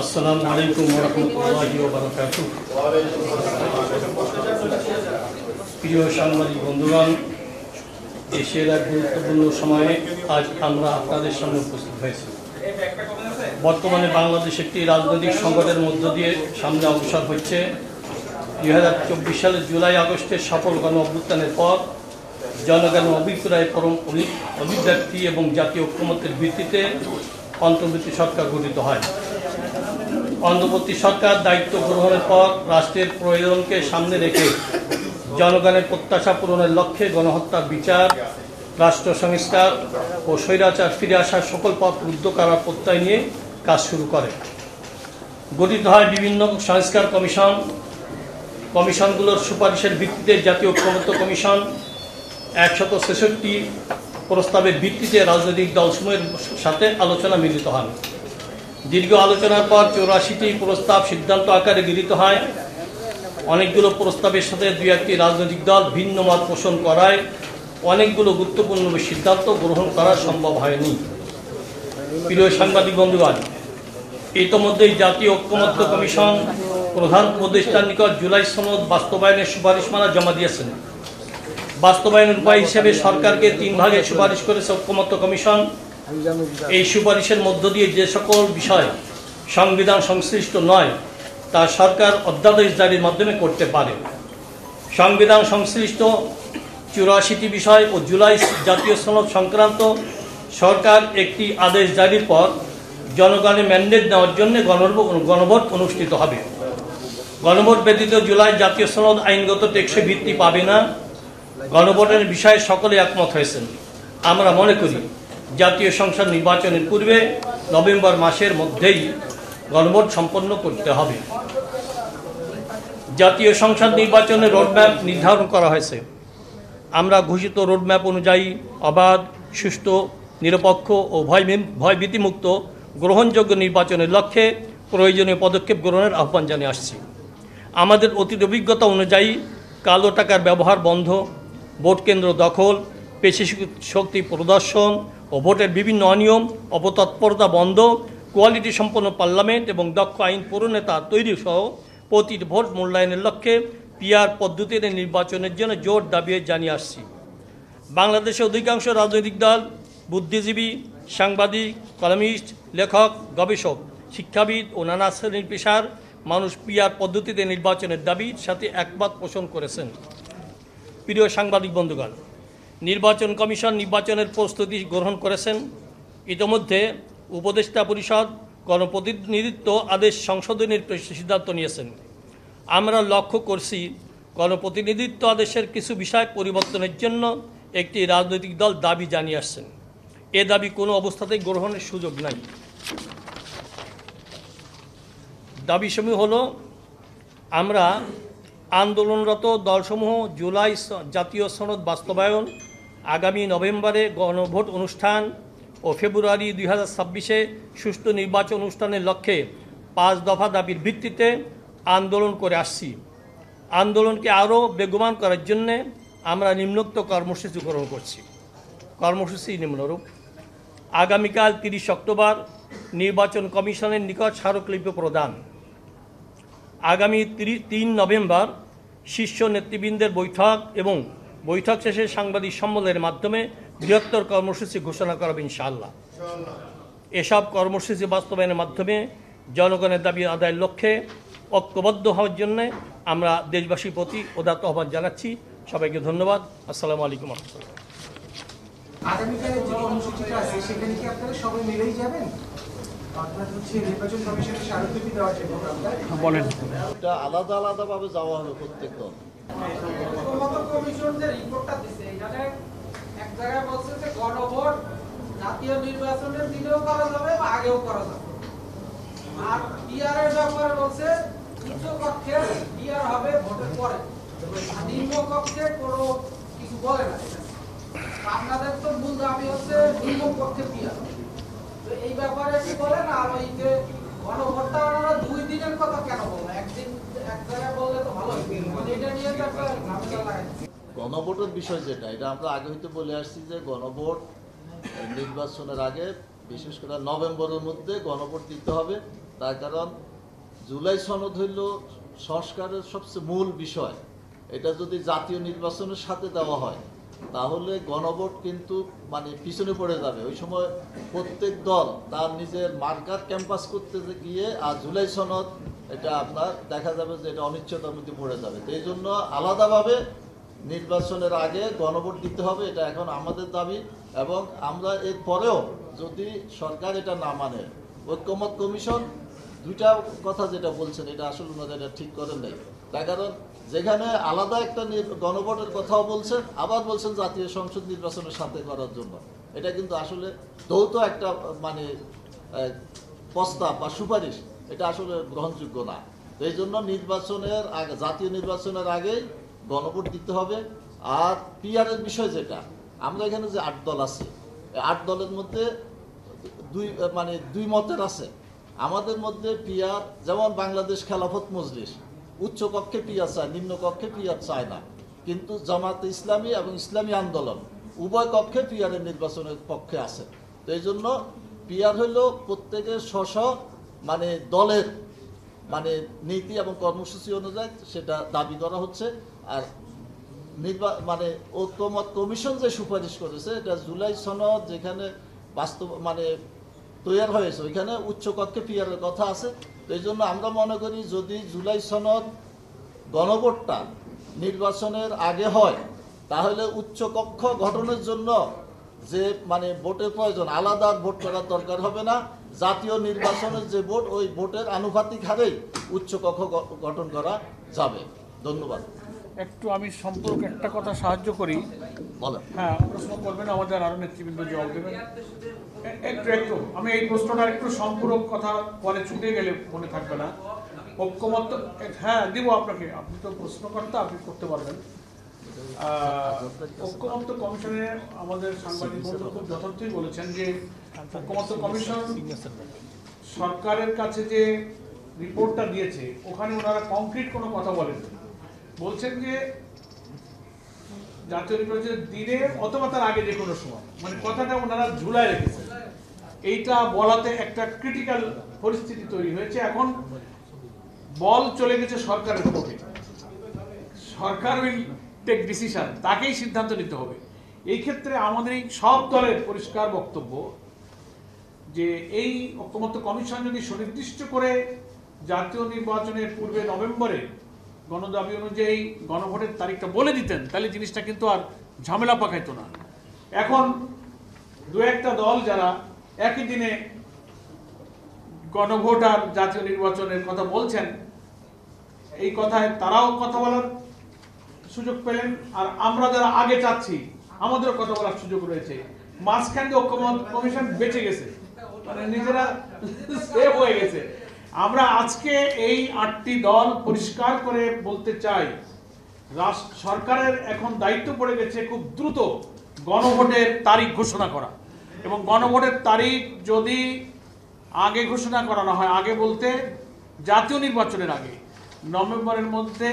আসসালামু আলাইকুম ওয়া রাহমাতুল্লাহি ওয়া বারাকাতুহু। প্রিয় সাংবাদিক বন্ধুগণ, দেশের এক গুরুত্বপূর্ণ সময়ে আজ আমরা আপনাদের সামনে উপস্থিত হয়েছি। বর্তমানে বাংলাদেশ একটি রাজনৈতিক সংকটের মধ্য দিয়ে সামনে অগ্রসর হচ্ছে। 2024 সালের জুলাই আগস্টের সফল গণ অভ্যুত্থানের পর জনগণের অভিপ্রায় পরম অভিব্যক্তি এবং জাতীয় ঐক্যমত্যের ভিত্তিতে অন্তর্বর্তী সরকার গঠিত হয়। অন্তর্বর্তী সরকার দায়িত্ব গ্রহণের পর রাষ্ট্রের প্রয়োজনকে সামনে রেখে জনগণের প্রত্যাশা পূরণের লক্ষ্যে গণহত্যার বিচার, রাষ্ট্র সংস্কার ও স্বৈরাচার ফিরে আসার সকল পথ রুদ্ধ করার প্রত্যয় নিয়ে কাজ শুরু করে। গঠিত হয় বিভিন্ন সংস্কার কমিশনগুলোর সুপারিশের ভিত্তিতে জাতীয় ঐক্যমত্য কমিশন 166 প্রস্তাবের ভিত্তিতে রাজনৈতিক দলসমূহের সাথে আলোচনা মিলিত হন। দীর্ঘ আলোচনার পর 84টি প্রস্তাব সিদ্ধান্ত আকারে গৃহীত হয়। অনেকগুলো প্রস্তাবের সাথে দুই একটি রাজনৈতিক দল ভিন্ন মত পোষণ করায় অনেকগুলো গুরুত্বপূর্ণ সিদ্ধান্ত গ্রহণ করা সম্ভব হয়নি। প্রিয় সাংবাদিক বন্ধুগণ, ইতোমধ্যেই জাতীয় ঐক্যমত্য কমিশন প্রধান উপদেষ্টার নিকট জুলাই সনদ বাস্তবায়নের সুপারিশমালা জমা দিয়েছেন। বাস্তবায়নের উপায় হিসেবে সরকারকে 3 ভাগে সুপারিশ করেছে ঐক্যমত্য কমিশন। এই সুপারিশের মধ্য দিয়ে যে সকল বিষয় সংবিধান সংশ্লিষ্ট নয় তা সরকার অধ্যাদেশ জারির মাধ্যমে করতে পারে। সংবিধান সংশ্লিষ্ট 84টি বিষয় ও জুলাই জাতীয় সনদ সংক্রান্ত সরকার একটি আদেশ জারির পর জনগণের ম্যান্ডেট নেওয়ার জন্য গণভোট অনুষ্ঠিত হবে। গণভোট ব্যতীত জুলাই জাতীয় সনদ আইনগত টেকসই ভিত্তি পাবে না। গণভোটের বিষয়ে সকলে একমত হয়েছেন। আমরা মনে করি জাতীয় সংসদ নির্বাচনের পূর্বে নভেম্বর মাসের মধ্যেই গণভোট সম্পন্ন করতে হবে। জাতীয় সংসদ নির্বাচনের রোডম্যাপ নির্ধারণ করা হয়েছে। আমরা ঘোষিত রোডম্যাপ অনুযায়ী অবাধ, সুষ্ঠু, নিরপেক্ষ ও ভয়ভীতিমুক্ত গ্রহণযোগ্য নির্বাচনের লক্ষ্যে প্রয়োজনীয় পদক্ষেপ গ্রহণের আহ্বান জানিয়ে আসছি। আমাদের অতীত অভিজ্ঞতা অনুযায়ী কালো টাকার ব্যবহার বন্ধ, ভোট কেন্দ্র দখল, পেশি শক্তি প্রদর্শন ও ভোটের বিভিন্ন অনিয়ম অপতৎপরতা বন্ধ, কোয়ালিটি সম্পন্ন পার্লামেন্ট এবং দক্ষ আইন প্রণেতা তৈরি সহ প্রতিটি ভোট মূল্যায়নের লক্ষ্যে পিআর পদ্ধতিতে নির্বাচনের জন্য জোর দাবি জানিয়ে আসছি। বাংলাদেশের অধিকাংশ রাজনৈতিক দল, বুদ্ধিজীবী, সাংবাদিক, কলামিস্ট, লেখক, গবেষক, শিক্ষাবিদ ও নানা শ্রেণীর পেশার মানুষ পিআর পদ্ধতিতে নির্বাচনের দাবির সাথে একমত পোষণ করেছেন। প্রিয় সাংবাদিক বন্ধুগণ, নির্বাচন কমিশন নির্বাচনের প্রস্তুতি গ্রহণ করেছেন। ইতোমধ্যে উপদেষ্টা পরিষদ গণপ্রতিনিধিত্ব আদেশ সংশোধনের সিদ্ধান্ত নিয়েছেন। আমরা লক্ষ্য করছি গণপ্রতিনিধিত্ব আদেশের কিছু বিষয় পরিবর্তনের জন্য একটি রাজনৈতিক দল দাবি জানিয়ে আসছেন। এ দাবি কোনো অবস্থাতেই গ্রহণের সুযোগ নাই। দাবিসমূহ হলো, আমরা আন্দোলনরত দলসমূহ জুলাই জাতীয় সনদ বাস্তবায়ন, আগামী নভেম্বরে গণভোট অনুষ্ঠান ও ফেব্রুয়ারি 2026-এ সুষ্ঠু নির্বাচন অনুষ্ঠানের লক্ষ্যে 5 দফা দাবির ভিত্তিতে আন্দোলন করে আসছি। আন্দোলনকে আরও বেগবান করার জন্যে আমরা নিম্নোক্ত কর্মসূচি গ্রহণ করছি। কর্মসূচি নিম্নরূপ: আগামীকাল 30 অক্টোবর নির্বাচন কমিশনের নিকট স্মারকলিপি প্রদান। আগামী 3 নভেম্বর শীর্ষ নেতৃবৃন্দের বৈঠক এবং বৈঠক শেষে সাংবাদিক সম্মেলনের মাধ্যমে বৃহত্তর কর্মসূচি ঘোষণা করবে ইনশাআল্লাহ। এসব কর্মসূচি বাস্তবায়নের মাধ্যমে জনগণের দাবি আদায়ের লক্ষ্যে ঐক্যবদ্ধ হওয়ার জন্য আমরা দেশবাসীর প্রতি উদাত্ত আহ্বান জানাচ্ছি। সবাইকে ধন্যবাদ। আসসালামু আলাইকুম ওয়া রাহমাতুল্লাহ। আগামীকালের যে কর্মসূচিটা আছে সেখানে কি আপনারা সবাই মিলেই যাবেন? আপনারা হচ্ছে নির্বাচন কমিশনের স্মারকলিপি দেওয়ার জন্য বলেন, এটা আলাদা আলাদাভাবে যাওয়া হবে প্রত্যেক দল। কমিশন যে রিপোর্টটা দিছে এখানে এক জায়গায় বলছে যে গণভোট জাতীয় নির্বাচনের দিনেও করা যাবে বা আগেও করা যাবে, আর পিআর এর ব্যাপারে বলছে উচ্চ কক্ষে পিআর হবে ভোটের পরে, নিম্ন কক্ষে কোনো কিছু বলে না। আপনাদের তো মূল দাবি হচ্ছে নিম্ন কক্ষে পিআর, তো এই ব্যাপারে কি বলেন? আর ওই যে গণভোটটা ওনারা 2 দিনের কথা কেন বলেন? একদিন এক জায়গায় বললে তো ভালো হতো। এটা নিয়ে তো একটা ঝামেলা লাগাচ্ছে। গণভোটের বিষয় যেটা, এটা আমরা আগে হইতে বলে আসছি যে গণভোট নির্বাচনের আগে বিশেষ করে নভেম্বরের মধ্যে গণভোট দিতে হবে। তার কারণ জুলাই সনদ হইল সংস্কারের সবচেয়ে মূল বিষয়। এটা যদি জাতীয় নির্বাচনের সাথে দেওয়া হয় তাহলে গণভোট কিন্তু মানে পিছনে পড়ে যাবে। ওই সময় প্রত্যেক দল তার নিজের মার্কার ক্যাম্পাস করতে গিয়ে আর জুলাই সনদ এটা আপনার দেখা যাবে যে এটা অনিশ্চয়তার মধ্যে পড়ে যাবে। তো এই জন্য আলাদাভাবে নির্বাচনের আগে গণভোট দিতে হবে, এটা এখন আমাদের দাবি। এবং আমরা এর পরেও যদি সরকার এটা না মানে, ঐক্যমত কমিশন দুইটা কথা যেটা বলছেন এটা আসলে ওনারা এটা ঠিক করেন নাই। তার কারণ যেখানে আলাদা একটা গণভোটের কথাও বলছেন, আবার বলছেন জাতীয় সংসদ নির্বাচনের সাথে করার জন্য। এটা কিন্তু আসলে যৌথ একটা মানে প্রস্তাব বা সুপারিশ, এটা আসলে গ্রহণযোগ্য না। এই জন্য নির্বাচনের আগে, জাতীয় নির্বাচনের আগেই গণভোট দিতে হবে। আর পিআরের বিষয় যেটা, আমরা এখানে যে 8 দল আছে, 8 দলের মধ্যে দুই মতের আছে। আমাদের মধ্যে পিআর, যেমন বাংলাদেশ খেলাফত মজলিস উচ্চ কক্ষে পিআর চায়, নিম্ন কক্ষে পিআর চায় না। কিন্তু জামাতে ইসলামী এবং ইসলামী আন্দোলন উভয় কক্ষে পিআরের নির্বাচনের পক্ষে আছে। তো এই জন্য পিআর হইল প্রত্যেকের স্ব মানে দলের মানে নীতি এবং কর্মসূচি অনুযায়ী সেটা দাবি করা হচ্ছে। আর মানে ঐক্যমত কমিশন যে সুপারিশ করেছে এটা জুলাই সনদ যেখানে বাস্তব মানে তৈরি হয়েছে ওইখানে উচ্চকক্ষে পিআরের কথা আছে। তো এই জন্য আমরা মনে করি যদি জুলাই সনদ গণভোটটা নির্বাচনের আগে হয় তাহলে উচ্চকক্ষ গঠনের জন্য যে মানে ভোটের প্রয়োজন, আলাদা ভোট করার দরকার হবে না। জাতীয় নির্বাচনের যে ভোট, ওই ভোটের আনুপাতিক হারেই উচ্চকক্ষ গঠন করা যাবে। ধন্যবাদ। একটু আমি সম্পর্কে একটা কথা সাহায্য করি। বলেন। হ্যাঁ, প্রশ্ন করবেন, আমাদের আরো নেতৃবৃন্দ জবাব দেবেন। একটু আমি এই প্রশ্নটা একটু সম্পূরক কথা পরে ছুটে গেলে মনে থাকবে না। ঐক্যমত, হ্যাঁ দিব আপনাকে, আপনি তো প্রশ্নকর্তা, আপনি করতে পারবেন। ঐক্যমত্য কমিশনে আমাদের সাংবাদিক বন্ধু খুব যথার্থই বলেছেন যে ঐক্যমত্য কমিশন সরকারের কাছে যে রিপোর্টটা দিয়েছে ওখানে ওনারা কংক্রিট কোনো কথা বলেন, বলছেন যে জাতীয় নির্বাচনের দিনে অথবা তার আগে যে কোনো সময়, মানে কথাটা ওনারা ঝুলায় রেখেছেন। এইটা বলাতে একটা ক্রিটিক্যাল পরিস্থিতি তৈরি হয়েছে। এখন বল চলে গেছে সরকারের পক্ষে, সরকার উইল টেক ডিসিশন, তাকেই সিদ্ধান্ত নিতে হবে। এই ক্ষেত্রে আমাদের এই সব দলের পরিষ্কার বক্তব্য যে এই ঐক্যমত্য কমিশন যদি সুনির্দিষ্ট করে জাতীয় নির্বাচনের পূর্বে নভেম্বরে গণদাবি অনুযায়ী গণভোটের তারিখটা বলে দিতেন তাহলে জিনিসটা কিন্তু আর ঝামেলা পাকাইতো না। এখন দু একটা দল যারা একই দিনে গণভোট আর জাতীয় নির্বাচনের কথা বলছেন, এই কথায় তারাও কথা বলার সুযোগ পেলেন, আর আমরা যারা আগে চাচ্ছি আমাদেরও কথা বলার সুযোগ রয়েছে। মাঝখানে ঐক্যমত কমিশন বেঁচে গেছে, মানে নিজেরা সেভ হয়ে গেছে। আমরা আজকে এই 8টি দল পরিষ্কার করে বলতে চাই, সরকারের এখন দায়িত্ব পড়ে গেছে খুব দ্রুত গণভোটের তারিখ ঘোষণা করা। এবং গণভোটের তারিখ যদি আগে ঘোষণা করা না হয়, আগে বলতে জাতীয় নির্বাচনের আগে নভেম্বরের মধ্যে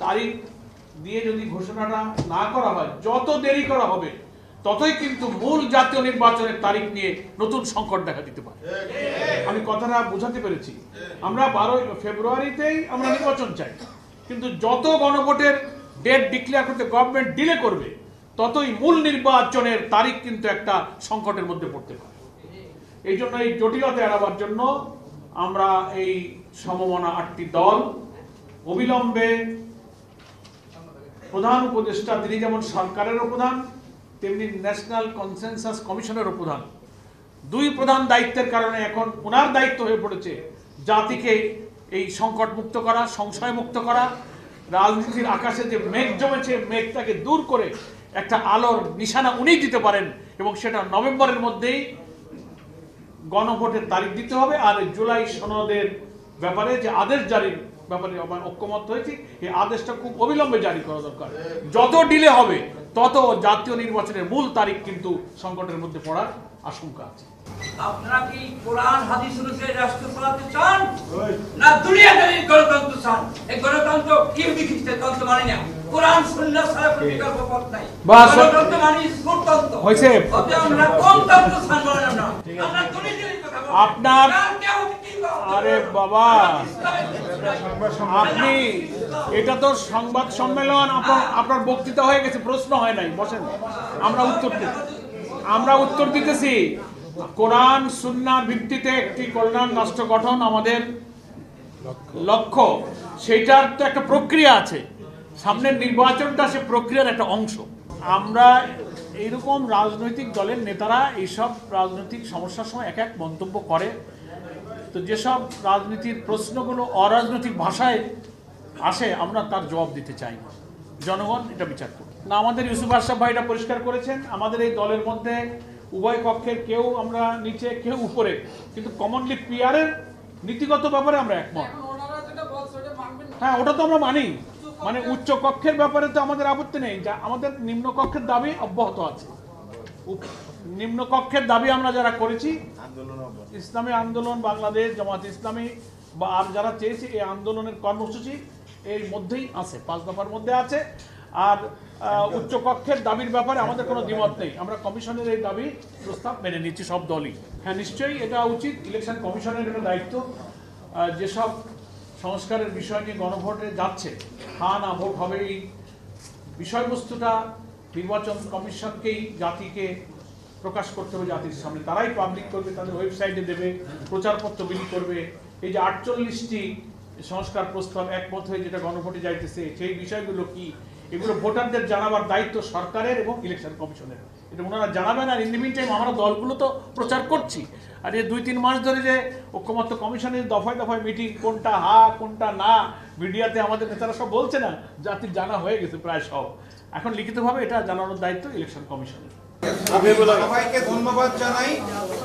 তারিখ দিয়ে যদি ঘোষণাটা না করা হয়, যত দেরি করা হবে ততই কিন্তু মূল জাতীয় নির্বাচনের তারিখ নিয়ে নতুন সংকট দেখা দিতে পারে। আমি কথাটা বোঝাতে পেরেছি। আমরা 12 ফেব্রুয়ারিতেই আমরা নির্বাচন চাই, কিন্তু যত গণভোটের ডেট ডিক্লেয়ার করতে গভর্নমেন্ট ডিলে করবে ততই মূল নির্বাচনের তারিখ কিন্তু একটা সংকটের মধ্যে পড়তে পারে। এই জন্য এই জটিলতা এড়াবার জন্য আমরা এই সমমনা 8টি দল অবিলম্বে প্রধান উপদেষ্টা, তিনি যেমন সরকারেরও প্রধান তেমনি ন্যাশনাল কনসেনসাস কমিশনেরও প্রধান, দুই প্রধান দায়িত্বের কারণে এখন ওনার দায়িত্ব হয়ে পড়েছে জাতিকে এই সংকট মুক্ত করা, সংশয় মুক্ত করা, রাজনীতির আকাশে যে মেঘ জমেছে মেঘটাকে দূর করে একটা আলোর নিশানা উনি দিতে পারেন, এবং সেটা নভেম্বরের মধ্যেই গণভোটের তারিখ দিতে হবে। আর জুলাই সনদের ব্যাপারে যে আদেশ জারির ব্যাপারে ঐক্যমত হয়েছে, এই আদেশটা খুব অবিলম্বে জারি করা দরকার। যত ডিলে হবে তত জাতীয় নির্বাচনের মূল তারিখ কিন্তু সংকটের মধ্যে পড়ার আশঙ্কা আছে। আপনারা কি কোরআন হাদিস অনুযায়ী রাষ্ট্র চালাতে চান না দুনিয়াদারি গণতন্ত্র চান? এই গণতন্ত্র কি বিখিষ্ট তন্ত্র মানে না। কোরআন সুন্নাহ ছাড়া কোনো বিকল্প পথ নাই। বাস। গণতন্ত্র মানে সুরতন্ত্র। হয়েছে। অতএব আমরা গণতন্ত্র ছাড়বো না আমরা। আমরা দুর্নীতির কথা বলবো। আপনার কার কেউ কি বলবো? আরে বাবা আপনি এটা তো সংবাদ সম্মেলন, আপনার বক্তৃতা হয়ে গেছে, প্রশ্ন হয় নাই, বসেন আমরা উত্তর দিতেছি। কোরআন সুন্নাহর ভিত্তিতে একটি কল্যাণ রাষ্ট্র গঠন আমাদের লক্ষ্য, সেটার তো একটা প্রক্রিয়া আছে, সামনের নির্বাচনটা সে প্রক্রিয়ার একটা অংশ। আমরা এইরকম রাজনৈতিক দলের নেতারা এইসব রাজনৈতিক সমস্যার সময় এক এক মন্তব্য করে, তো যেসব রাজনীতির প্রশ্নগুলো অরাজনৈতিক ভাষায় আসে আমরা তার জবাব দিতে চাই না, জনগণ এটা বিচার করবে না। আমাদের ইউসুফ আশরাফ ভাই এটা পরিষ্কার করেছেন, আমাদের এই দলের মধ্যে উভয় পক্ষের কেউ আমরা নিচে কেউ উপরে, কিন্তু কমনলি পিআরের নীতিগত ব্যাপারে আমরা একমত। হ্যাঁ, ওটা তো আমরা মানি, মানে উচ্চ কক্ষের ব্যাপারে তো আমাদের আপত্তি নেই, যা আমাদের নিম্ন কক্ষের দাবি অব্যাহত আছে। নিম্ন কক্ষের দাবি আমরা যারা করেছি, ইসলামী আন্দোলন বাংলাদেশ, জামাত ইসলামী বা আর যারা চেয়েছে, এই আন্দোলনের কর্মসূচি এর মধ্যেই আছে, 5 দফার মধ্যে আছে। আর উচ্চ কক্ষের দাবির ব্যাপারে আমাদের কোনো দ্বিমত নেই, আমরা কমিশনের এই দাবি প্রস্তাব মেনে নিচ্ছি সব দলই। হ্যাঁ, নিশ্চয়ই এটা উচিত, ইলেকশন কমিশনের এটা দায়িত্ব, যেসব সংস্কারের বিষয় নিয়ে গণভোটে যাচ্ছে, হ্যাঁ না ভোট হবে, এই বিষয়বস্তুটা নির্বাচন কমিশনকেই জাতিকে প্রকাশ করতে হবে, জাতির সামনে তারাই পাবলিক করবে, তাদের ওয়েবসাইটে দেবে, প্রচারপত্র বিলি করবে। এই যে 48টি সংস্কার প্রস্তাব একমত হয়ে যেটা গণভোটে যাইতেছে, সেই বিষয়গুলো কি, এগুলো ভোটারদের জানাবার দায়িত্ব সরকারের এবং ইলেকশন কমিশনের, এটা ওনারা জানাবেন। আর ইন দি মিন টাইম আমরা দলগুলো তো প্রচার করছি, আর এই 2-3 মাস ধরে যে ঐক্যমত্য কমিশনের দফায় দফায় মিটিং, কোনটা হা কোনটা না, মিডিয়াতে আমাদের নেতারা সব বলছে না, জাতির জানা হয়ে গেছে প্রায় সব, এখন লিখিতভাবে এটা জানানোর দায়িত্ব ইলেকশন কমিশনের। সবাইকে ধন্যবাদ জানাই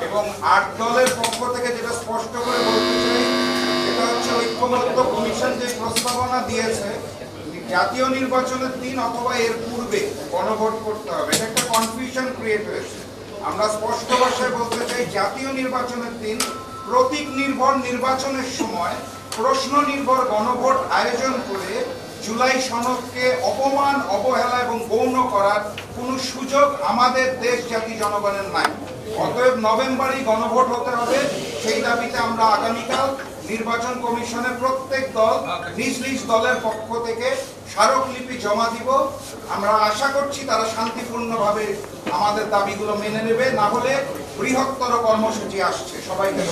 এবং 8 দলের পক্ষ থেকে যেটা স্পষ্ট করে বলতে চাই সেটা হচ্ছে ঐক্যমত্য কমিশন যে প্রস্তাবনা দিয়েছে, জাতীয় নির্বাচনের দিন অথবা এর পূর্বে গণভোট করতে হবে, এটা একটা কনফিউশন ক্রিয়েট হয়েছে। আমরা স্পষ্ট ভাষায় বলতে চাই, জাতীয় নির্বাচনের দিন প্রতীক নির্ভর নির্বাচনের সময় প্রশ্ন নির্ভর গণভোট আয়োজন করে জুলাই সনদকে অপমান, অবহেলা এবং গৌণ করার কোনো সুযোগ আমাদের দেশ জাতি জনগণের নাই। অতএব নভেম্বরেই গণভোট হতে হবে, সেই দাবিতে আমরা আগামীকাল নির্বাচন কমিশনে প্রত্যেক দল নিজ নিজ দলের পক্ষ থেকে স্মারকলিপি জমা দিব। আমরা আশা করছি তারা শান্তিপূর্ণভাবে আমাদের দাবিগুলো মেনে নেবে, না হলে বৃহত্তর কর্মসূচি আসছে। সবাইকে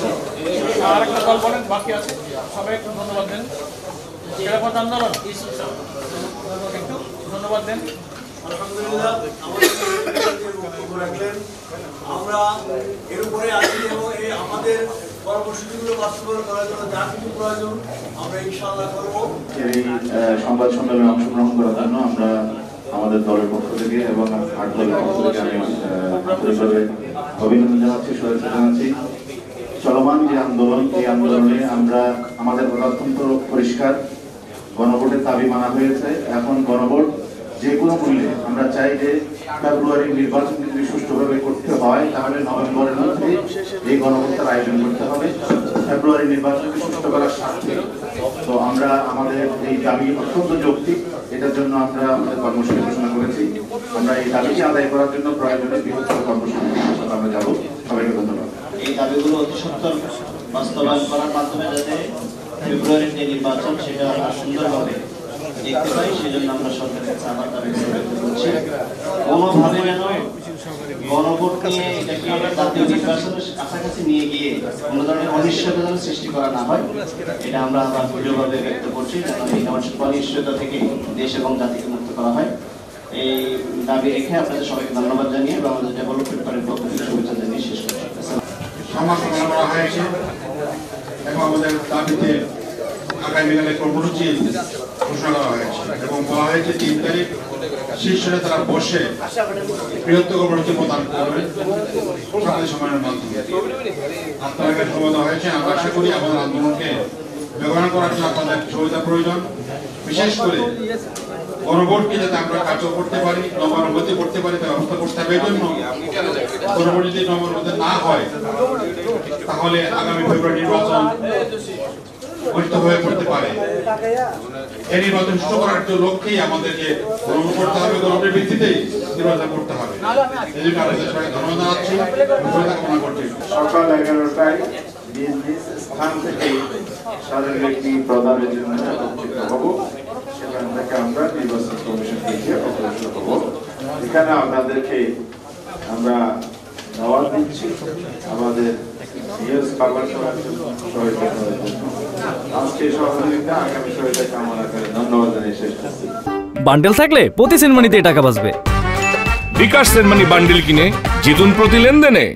আরেকটা দল বলেন বাকি আছে, সবাইকে ধন্যবাদ দেন। খেলাফত আন্দোলন একটু ধন্যবাদ দেন। আলহামদুলিল্লাহ, আমাদের রাখলেন, আমরা এর উপরে আছি এবং এই আমাদের কর্মসূচিগুলো বাস্তবায়ন করার জন্য যা কিছু প্রয়োজন আমরা ইনশাআল্লাহ করবো। এই সংবাদ সম্মেলনে অংশগ্রহণ করার জন্য আমরা আমাদের দলের পক্ষ থেকে এবং 8 দলের পক্ষ থেকে আমি আন্তরিকভাবে অভিনন্দন জানাচ্ছি, শুভেচ্ছা জানাচ্ছি। চলমান যে আন্দোলন, এই আন্দোলনে আমরা আমাদের অত্যন্ত পরিষ্কার, গণভোটের দাবি মানা হয়েছে। এখন গণভোট যে কোনো মূল্যে আমরা চাই যে ফেব্রুয়ারির নির্বাচন যদি সুষ্ঠুভাবে করতে হয় তাহলে নভেম্বরের মধ্যে এই গণভোটের আয়োজন করতে হবে, ফেব্রুয়ারি নির্বাচনকে সুষ্ঠু করার স্বার্থে। তো আমরা আমাদের এই দাবি অত্যন্ত যৌক্তিক, এটার জন্য আমরা আমাদের কর্মসূচি ঘোষণা করেছি। আমরা এই দাবিকে আদায় করার জন্য প্রয়োজনে বৃহত্তর কর্মসূচি আমরা যাব। সবাইকে ধন্যবাদ। এই দাবিগুলো অতি সত্বর বাস্তবায়ন করার মাধ্যমে যাতে ফেব্রুয়ারির যে নির্বাচন সেটা আমরা সুন্দরভাবে দেখতে পাই, সেজন্য আমরা সরকারের কাছে আমার দাবি ব্যক্ত করছি। কোনোভাবে যেন গণভোট নিয়ে এটাকে জাতীয় নির্বাচনের কাছাকাছি নিয়ে গিয়ে কোনো ধরনের অনিশ্চয়তা যেন সৃষ্টি করা না হয়, এটা আমরা আবার দৃঢ়ভাবে ব্যক্ত করছি, যেন এই অনিশ্চয়তা থেকে দেশ এবং জাতিকে মুক্ত করা হয়। এই দাবি রেখে আপনাদের সবাইকে ধন্যবাদ জানিয়ে এবং আমাদের ডেভেলপমেন্ট পার্টির পক্ষ থেকে শুভেচ্ছা জানিয়ে শেষ করছি। সমালোচনা করা হয়েছে এবং আমাদের দাবিতে আগামীকালে কর্মসূচি ঘোষণা করা হয়েছে এবং বলা হয়েছে 3 তারিখ শীর্ষে তারা বসে বৃহত্তর কর্মসূচি প্রদান করবে সংবাদ সম্মেলনের মাধ্যমে। আপনাকে সমবেত হয়েছে, আমরা আশা করি আমাদের আন্দোলনকে ব্যবহার করার জন্য আপনাদের সহযোগিতা প্রয়োজন, বিশেষ করে গণভোটকে যাতে আমরা কার্য করতে পারি, নবানুভূতি করতে পারি তার ব্যবস্থা করতে হবে। এই জন্য গণভোট যদি নবানুভূতি না হয় তাহলে আগামী ফেব্রুয়ারি নির্বাচন গঠিত হয়ে পড়তে পারে। এই নির্বাচন সুষ্ঠু করার লক্ষ্যেই আমাদেরকে গ্রহণ করতে হবে, গ্রহণের ভিত্তিতেই নির্বাচন করতে হবে। এই জন্য আপনাদের সবাই ধন্যবাদ জানাচ্ছি, কামনা করছি। সকাল 11টায় নিজ নিজ স্থান থেকে সাধারণ ব্যক্তি প্রদানের জন্য একত্রিত হব। সেখান থেকে আমরা নির্বাচন কমিশন থেকে অগ্রসর হব। এখানে আপনাদেরকে আমরা দাওয়াত দিচ্ছি আমাদের নিউজ কভার করার জন্য, সহযোগিতা করার জন্য। আজকে সহযোগিতা আগামী সহযোগিতা কামনা করে ধন্যবাদ জানিয়ে শেষ করছি। বান্ডেল থাকলে প্রতি সেনমানিতে টাকা বাঁচবে। বিকাশ সেনমানি বান্ডেল কিনে জিতুন প্রতি লেনদেনে।